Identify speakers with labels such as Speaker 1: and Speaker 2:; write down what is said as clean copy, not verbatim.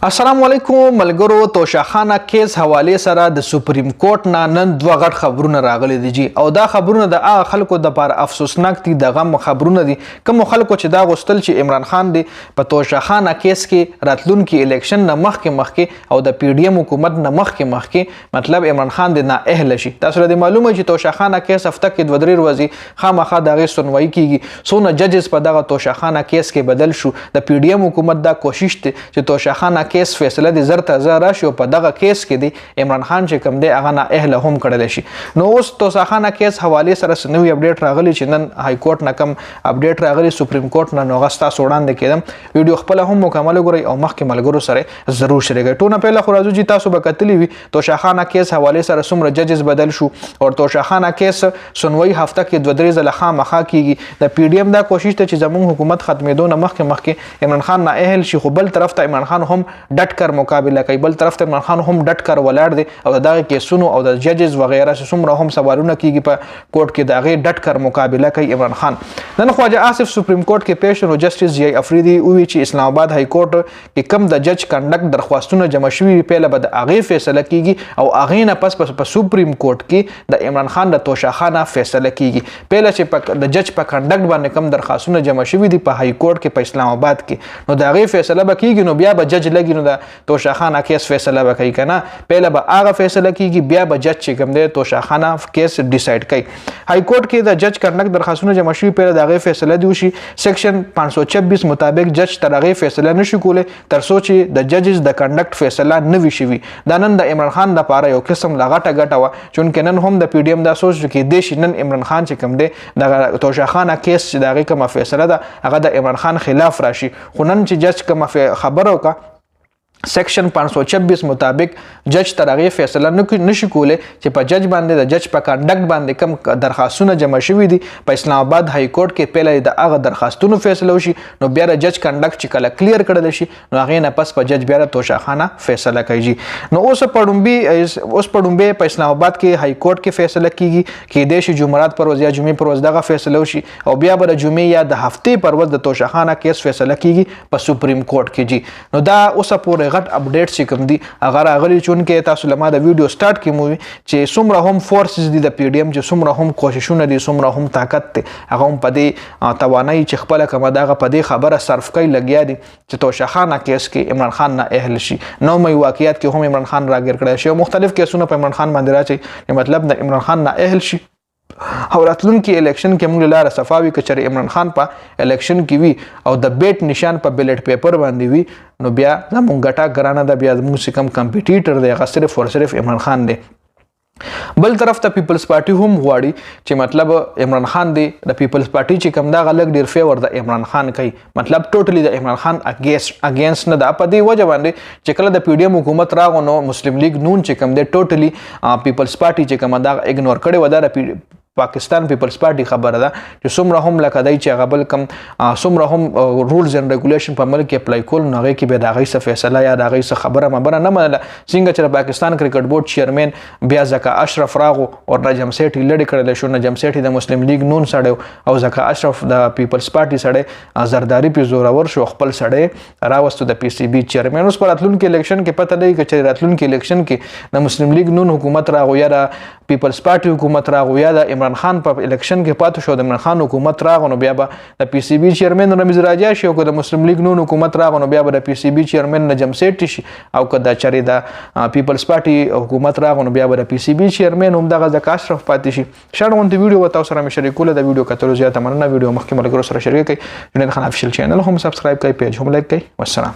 Speaker 1: السلام علیکم ملګرو. توشاخانه کیس حواله سره د سپریم کورټ نن دوه غټ خبرونه راغلي دي جی او دا خبرونه د هغه خلکو د لپاره افسوسناک دي. د غم خبرونه دي کوم خلکو چې دا غوښتل چې عمران خان دی په توشاخانه کیس کې راتلونکي الیکشن نه مخکې او د پی ډی ایم حکومت نه مخکې مطلب عمران خان دی نه اهل شي. تاسو ته معلومه چې توشاخانه کیس هفته کې دوه درې ورځې خامخا دغه سنوي کیږي. سونه ججز په دغه توشاخانه کیس کې بدل شو. د پی ډی ایم حکومت دا کوشش دی چې توشاخانه کیس فیصله دي زر ته زر راشي او په دغه کیس کې دی عمران خان چې کوم دی هغه نه اهل هم کړل شي. نو اوس توشاخانه کیس حواله سره نوې اپډیټ راغلی چې نن های کورټ نه کوم اپډیټ راغلی سپریم کورټ نه نو غستا وړاندې کېدم. ویډیو خپل هم مکمل ګورئ او مخکې ملګرو سره ضرور شریک کړئ. ټونه پهله خو راځو چې تاسو به کتلی وي توشاخانه کیس حواله سره څومره ججز بدل شو او توشاخانه کیس سنوي هفته کې دوه درې ځله خامخا کیږي. د پی ډی ایم دا کوشش ته چې زموږ حکومت ختمېدو نه مخکې عمران خان نه اهل شي خو بل طرف ته عمران خان هم ډټ کر مقابله کوي. بل طرف ته عمران خان هم ډټ کر ولاړ دی او دغه کیسونو او د ججز وغیرہ څومره هم سوالونه کیږي په کورټ کې دغه ډټ کر مقابله کوي عمران خان. نن خواجه آصف سپریم کورټ کې پیش شو. جسټس جی افریدي وی چې اسلام آباد های کورټ کې کم د جج کنډکټ درخواستونه جمع شوي پیله به د هغه فیصله کیږي او هغه نه پس په سپریم کورټ کې د عمران خان د توشاخانه فیصله کیږي. پیله چې د جج په کنډکټ باندې کم درخواستونه جمع شوي دي په های کورټ کې په اسلام آباد کې نو د هغه فیصله به کیږي. نو بیا به جج لګي نو د توشاخانه کیس فیصله به کوي کنه. پهله به هغه فیصله کیږي بیا به جج چې کوم دی توشاخانه کیس ډیسایډ کوي. های کورټ کې د جج کنډکټ درخواستونه جمع شوي پهله د هغه فیصله دی وشي. سیکشن 526 مطابق جج تر هغه فیصله نشي کولی تر څو چې د ججز د کنډکټ فیصله نه وي شوي. دا نن د عمران خان لپاره یو قسم لا غټه ګټه وه چونکې نن هم د پی ډی ایم دا سوچ کېدی شي نن عمران خان چې کوم دی د توشاخانه کیس چې د هغې کومه فیصله ده هغه د عمران خان خلاف راشي. خو نن چې جج کومه خبره وکړه سیکشن 526 مطابق جج تر هغې فیصله نشي کولی چې په جج باندې د جج په کنډکټ باندې کم درخواستونه جمع شوي دي په اسلام آباد های کورټ کې پهله د هغه درخواستونو فیصله وشي نو بیا د جج کنډکټ چې کله کلیر کړلی شي نو هغې نه پس په جج بیا د توشاخانه فیصله کوي. نو اوس په په اسلام آباد کې های کورټ کې فیصله کیږي. کېدای شي جمعرات پر ورځ یا جمعې پر ورځ دغه فیصله وشي او بیا به د جمعې یا د هفتې پر ورځ د توشاخانه کیس فیصله کیږي په سپریم کورټ کې. نو دا اوسه پورې غټ اپډیټ چې کوم دي هغه راغلي چونکې تاسو لما د ویډیو سٹارټ کې مو چې څومره هم فورسز دي د پی ډی ایم چې څومره هم کوششونه دي څومره هم طاقت دی هغه هم په دې توانایي چې خپله کومه دغه په دې خبره صرف کوي لګیا دي چې توشاخانه کیس کې عمران خان نه اهل شي. 9 مې واقعیت کې هم عمران خان راګیر کړی شي مختلف کیسونه په عمران خان باندې راځي مطلب د عمران خان نه اهل شي او راتلونکي الیکشن کې موږ لاره صفاوي کچره عمران خان په الیکشن کې وي او د بیٹ نشان په بیلټ پیپر باندې وي نو بیا زموږ ګټه ګرانه ده بیا موږ کم کمپیټیټر دی هغه صرف او صرف عمران خان دی. بل طرف ته پیپلز پارټي هم غواړي چې مطلب عمران خان دی د پیپلز پارټي چې کوم دا غلګ ډیر فیور د عمران خان کوي مطلب ټوټلی د عمران خان اگینست نه ده. په دې وجه باندې چې کله د پی ډی ایم حکومت راغو نو مسلم لیگ نون چې کوم دی ټوټلی پیپلز پارټي چې کوم دا اګنور کړی و دا پاکستان پیپلز پارټي خبره ده چې څومره هم لکه دی چې هغه بل کم څومره هم رولز اینډ ریګولیشن په ملک کې اپلای کول نو هغې کې بیا د هغوی څه فیصله یا د هغوی څه خبره مبره نه منله. څنګه چې د پاکستان کرکټ بورډ چیرمین بیا زکا اشرف راغو او نجم سیټي لرې کړلی شو. نجم سیټي د مسلم لیگ نون سړی او زکا اشرف د پیپلز پارټي سړی زرداری پې زورور شو خپل سړی راوستو د پی سی بي چیرمین. اوس په راتلونکي الیکشن کې پته لګي که چې راتلونکي الیکشن کې د مسلم لیگ نون حکومت راغو یا د پیپلز پارټي حکومت راغو یا د عمران خان په الیکشن کې پاتې شو د عمران خان حکومت راغو نو بیا به د پی سی بي چیرمین رمیز راجا شي او که د مسلم لیگ نون حکومت راغو نو بیا به د پی سی بي چیرمین نجم سیټي شي او که د چرې د پیپلز پارټي حکومت راغو نو بیا به د پی سی بي چیرمین هم دغه ځکه اشرف پاتې شي. شاړ غونډې ویډیو به تاسو سره مې شریکوله د ویډیو کتلو زیاته مننه. ویډیو مخکې ملګرو سره شریک کړئ. جنید خان افیشل چینل هم سبسکرایب کړئ پیج هم لایک کړئ. والسلام.